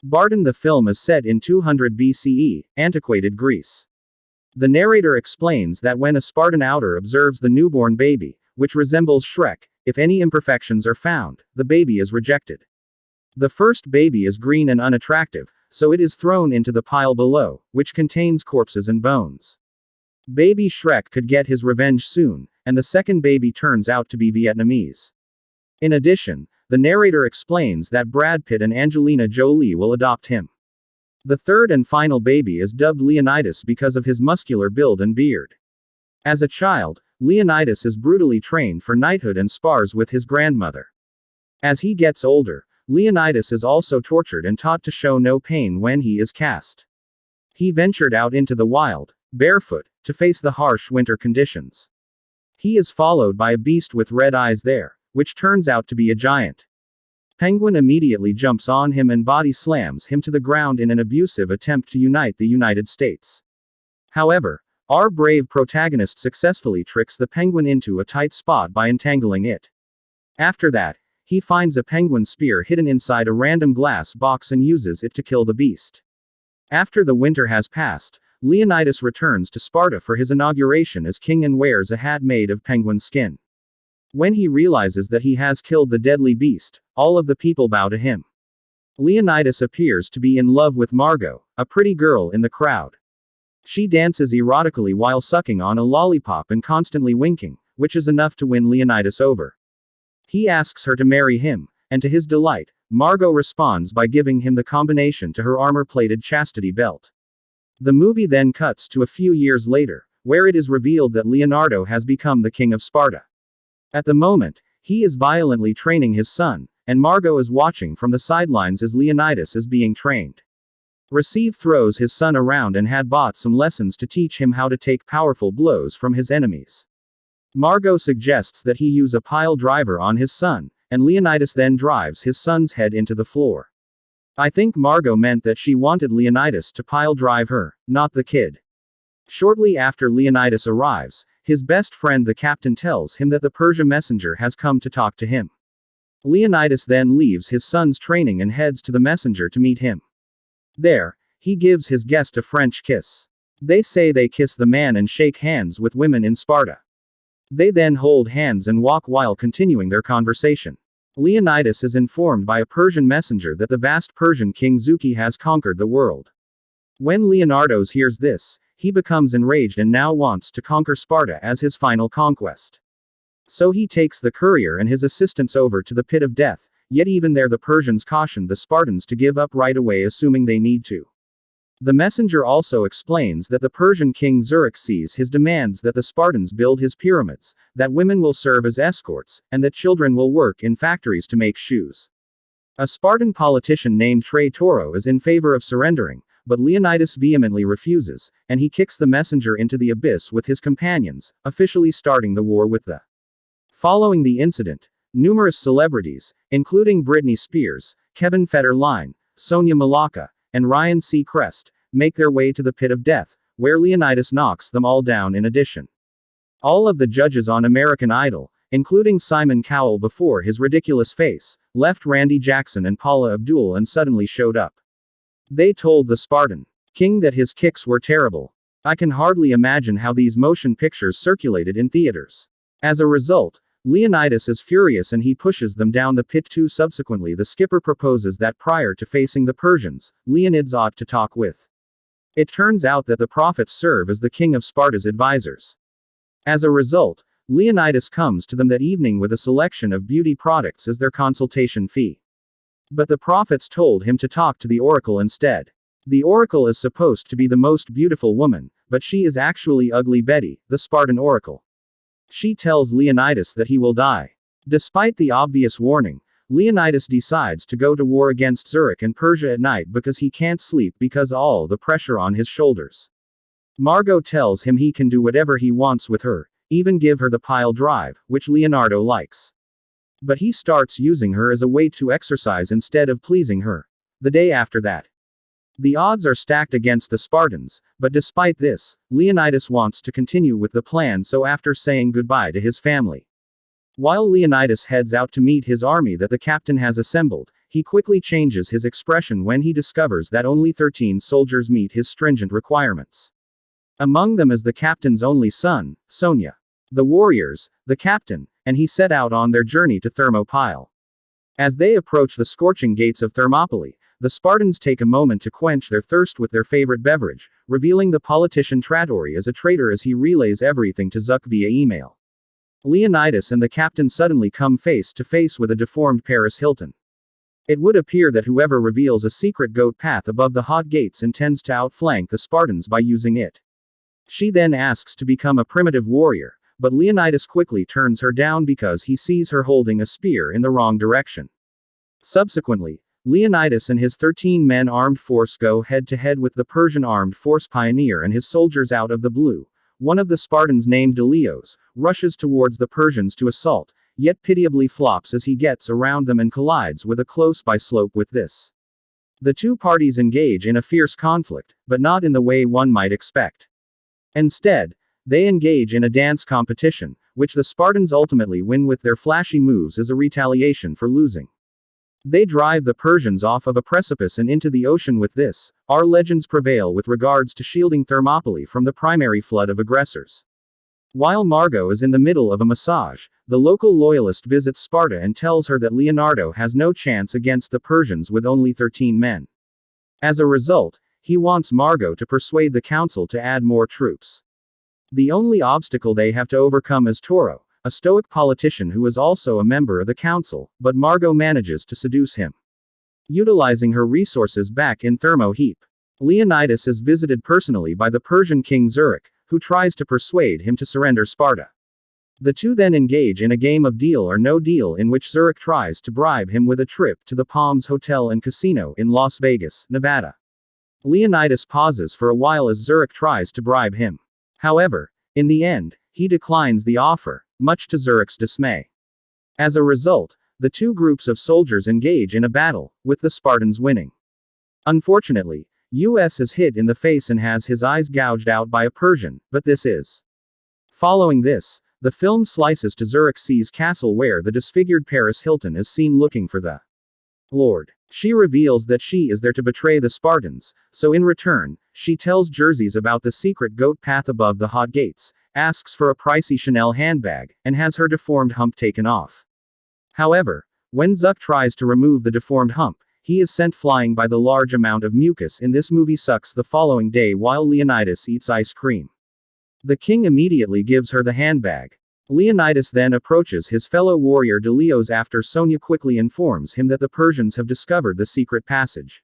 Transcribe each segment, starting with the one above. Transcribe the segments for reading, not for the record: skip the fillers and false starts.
Barton. The film is set in 200 BCE, antiquated Greece. The narrator explains that when a Spartan outer observes the newborn baby, which resembles Shrek, if any imperfections are found, the baby is rejected. The first baby is green and unattractive, so it is thrown into the pile below, which contains corpses and bones. Baby Shrek could get his revenge soon, and the second baby turns out to be Vietnamese. In addition, the narrator explains that Brad Pitt and Angelina Jolie will adopt him. The third and final baby is dubbed Leonidas because of his muscular build and beard. As a child, Leonidas is brutally trained for knighthood and spars with his grandmother. As he gets older, Leonidas is also tortured and taught to show no pain when he is cast. He ventured out into the wild, barefoot, to face the harsh winter conditions. He is followed by a beast with red eyes there, which turns out to be a giant. Penguin immediately jumps on him and body slams him to the ground in an abusive attempt to unite the United States. However, our brave protagonist successfully tricks the penguin into a tight spot by entangling it. After that, he finds a penguin spear hidden inside a random glass box and uses it to kill the beast. After the winter has passed, Leonidas returns to Sparta for his inauguration as king and wears a hat made of penguin skin. When he realizes that he has killed the deadly beast, all of the people bow to him. Leonidas appears to be in love with Margot, a pretty girl in the crowd. She dances erotically while sucking on a lollipop and constantly winking, which is enough to win Leonidas over. He asks her to marry him, and to his delight, Margot responds by giving him the combination to her armor-plated chastity belt. The movie then cuts to a few years later, where it is revealed that Leonardo has become the king of Sparta. At the moment, he is violently training his son, and Margot is watching from the sidelines as Leonidas is being trained. Receive throws his son around and had bought some lessons to teach him how to take powerful blows from his enemies. Margot suggests that he use a pile driver on his son, and Leonidas then drives his son's head into the floor. I think Margot meant that she wanted Leonidas to pile drive her, not the kid. Shortly after Leonidas arrives, his best friend the captain tells him that the Persia messenger has come to talk to him. Leonidas then leaves his son's training and heads to the messenger to meet him. There, he gives his guest a French kiss. They say they kiss the man and shake hands with women in Sparta. They then hold hands and walk while continuing their conversation. Leonidas is informed by a Persian messenger that the vast Persian king Zuki has conquered the world. When Leonidas hears this, he becomes enraged and now wants to conquer Sparta as his final conquest. So he takes the courier and his assistants over to the pit of death, yet even there the Persians caution the Spartans to give up right away assuming they need to. The messenger also explains that the Persian king Xerxes demands that the Spartans build his pyramids, that women will serve as escorts, and that children will work in factories to make shoes. A Spartan politician named Toro is in favor of surrendering, but Leonidas vehemently refuses, and he kicks the messenger into the abyss with his companions, officially starting the war with the. Following the incident, numerous celebrities, including Britney Spears, Kevin Federline, Sonia Malaka, and Ryan Seacrest, make their way to the pit of death, where Leonidas knocks them all down in addition. All of the judges on American Idol, including Simon Cowell before his ridiculous face, left Randy Jackson and Paula Abdul and suddenly showed up. They told the Spartan king that his kicks were terrible. I can hardly imagine how these motion pictures circulated in theaters. As a result, Leonidas is furious and he pushes them down the pit too. Subsequently, the skipper proposes that prior to facing the Persians, Leonidas ought to talk with. It turns out that the prophets serve as the king of Sparta's advisors. As a result, Leonidas comes to them that evening with a selection of beauty products as their consultation fee. But the prophets told him to talk to the oracle instead. The oracle is supposed to be the most beautiful woman, but she is actually Ugly Betty, the Spartan oracle. She tells Leonidas that he will die. Despite the obvious warning, Leonidas decides to go to war against Zurich and Persia at night because he can't sleep because all the pressure on his shoulders. Margot tells him he can do whatever he wants with her, even give her the pile drive, which Leonardo likes. But he starts using her as a way to exercise instead of pleasing her. The day after that, the odds are stacked against the Spartans, but despite this, Leonidas wants to continue with the plan, so after saying goodbye to his family, while Leonidas heads out to meet his army that the captain has assembled, he quickly changes his expression when he discovers that only 13 soldiers meet his stringent requirements. Among them is the captain's only son, Sonia. The warriors, the captain, and he set out on their journey to Thermopylae. As they approach the scorching gates of Thermopylae, the Spartans take a moment to quench their thirst with their favorite beverage, revealing the politician Tratori as a traitor as he relays everything to Zuck via email. Leonidas and the captain suddenly come face to face with a deformed Paris Hilton. It would appear that whoever reveals a secret goat path above the hot gates intends to outflank the Spartans by using it. She then asks to become a primitive warrior, but Leonidas quickly turns her down because he sees her holding a spear in the wrong direction. Subsequently, Leonidas and his 13-men armed force go head-to-head with the Persian armed force pioneer and his soldiers. Out of the blue, one of the Spartans named Delios rushes towards the Persians to assault, yet pitiably flops as he gets around them and collides with a close-by slope with this. The two parties engage in a fierce conflict, but not in the way one might expect. Instead, they engage in a dance competition, which the Spartans ultimately win with their flashy moves as a retaliation for losing. They drive the Persians off of a precipice and into the ocean. With this, our legends prevail with regards to shielding Thermopylae from the primary flood of aggressors. While Margot is in the middle of a massage, the local loyalist visits Sparta and tells her that Leonardo has no chance against the Persians with only 13 men. As a result, he wants Margot to persuade the council to add more troops. The only obstacle they have to overcome is Toro, a stoic politician who is also a member of the council, but Margot manages to seduce him. Utilizing her resources back in Thermo-Heap, Leonidas is visited personally by the Persian king Zurich, who tries to persuade him to surrender Sparta. The two then engage in a game of Deal or No Deal in which Zurich tries to bribe him with a trip to the Palms Hotel and Casino in Las Vegas, Nevada. Leonidas pauses for a while as Zurich tries to bribe him. However, in the end, he declines the offer, much to Zurich's dismay. As a result, the two groups of soldiers engage in a battle, with the Spartans winning. Unfortunately, US is hit in the face and has his eyes gouged out by a Persian, but this is. Following this, the film slices to Zurich's castle where the disfigured Paris Hilton is seen looking for the Lord. She reveals that she is there to betray the Spartans, so in return, she tells Jerseys about the secret goat path above the hot gates, asks for a pricey Chanel handbag, and has her deformed hump taken off. However, when Zuck tries to remove the deformed hump, he is sent flying by the large amount of mucus in this movie sucks the following day while Leonidas eats ice cream. The king immediately gives her the handbag. Leonidas then approaches his fellow warrior Delios after Sonia quickly informs him that the Persians have discovered the secret passage.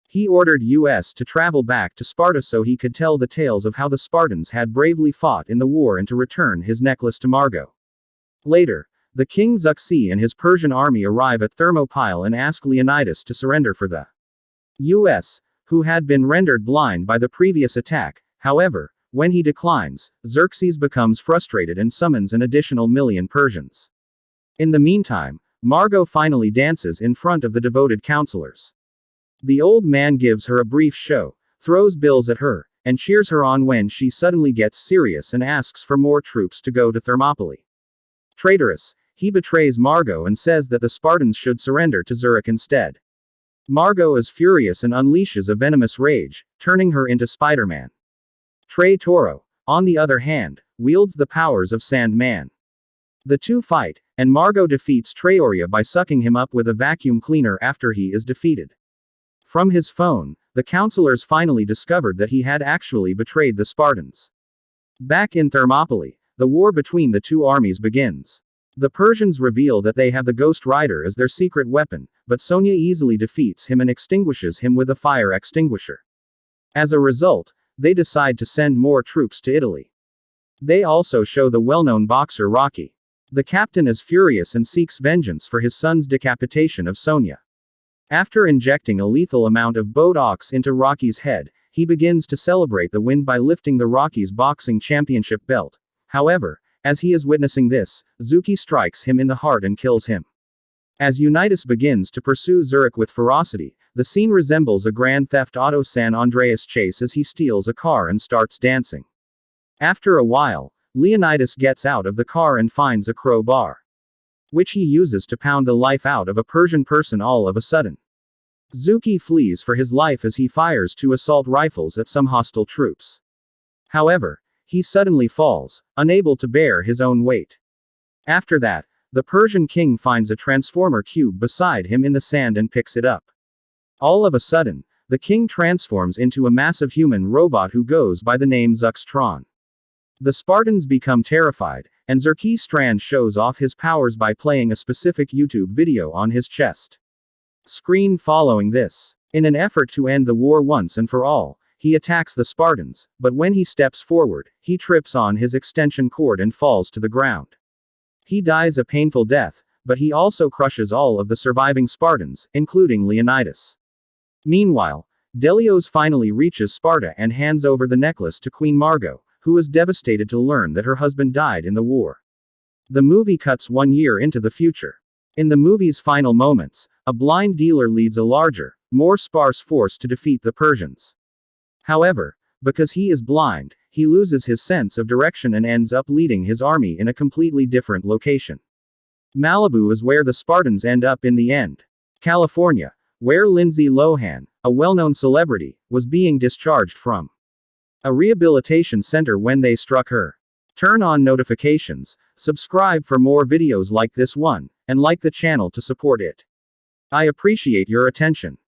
He ordered US to travel back to Sparta so he could tell the tales of how the Spartans had bravely fought in the war and to return his necklace to Margot. Later, the king Zuxi and his Persian army arrive at Thermopylae and ask Leonidas to surrender for the US, who had been rendered blind by the previous attack. However, when he declines, Xerxes becomes frustrated and summons an additional 1,000,000 Persians. In the meantime, Margot finally dances in front of the devoted counselors. The old man gives her a brief show, throws bills at her, and cheers her on when she suddenly gets serious and asks for more troops to go to Thermopylae. Traitorous, he betrays Margot and says that the Spartans should surrender to Zurich instead. Margot is furious and unleashes a venomous rage, turning her into Spider-Man. Trey Toro, on the other hand, wields the powers of Sandman. The two fight, and Margot defeats Traoria by sucking him up with a vacuum cleaner after he is defeated. From his phone, the counselors finally discovered that he had actually betrayed the Spartans. Back in Thermopylae, the war between the two armies begins. The Persians reveal that they have the Ghost Rider as their secret weapon, but Sonia easily defeats him and extinguishes him with a fire extinguisher. As a result, they decide to send more troops to Italy. They also show the well-known boxer Rocky. The captain is furious and seeks vengeance for his son's decapitation of Sonia. After injecting a lethal amount of Botox into Rocky's head, he begins to celebrate the win by lifting the Rocky's boxing championship belt. However, as he is witnessing this, Zuki strikes him in the heart and kills him. As Unitas begins to pursue Zurich with ferocity, the scene resembles a Grand Theft Auto San Andreas chase as he steals a car and starts dancing. After a while, Leonidas gets out of the car and finds a crowbar. which he uses to pound the life out of a Persian person all of a sudden. Zuki flees for his life as he fires two assault rifles at some hostile troops. However, he suddenly falls, unable to bear his own weight. After that, the Persian king finds a transformer cube beside him in the sand and picks it up. All of a sudden, the king transforms into a massive human robot who goes by the name Zuxtron. The Spartans become terrified, and Zerkee shows off his powers by playing a specific YouTube video on his chest screen following this. In an effort to end the war once and for all, he attacks the Spartans, but when he steps forward, he trips on his extension cord and falls to the ground. He dies a painful death, but he also crushes all of the surviving Spartans, including Leonidas. Meanwhile, Delios finally reaches Sparta and hands over the necklace to Queen Margot, who is devastated to learn that her husband died in the war. The movie cuts 1 year into the future. In the movie's final moments, a blind dealer leads a larger, more sparse force to defeat the Persians. However, because he is blind, he loses his sense of direction and ends up leading his army in a completely different location. Malibu is where the Spartans end up in the end. California, where Lindsay Lohan, a well-known celebrity, was being discharged from a rehabilitation center when they struck her. Turn on notifications, subscribe for more videos like this one, and like the channel to support it. I appreciate your attention.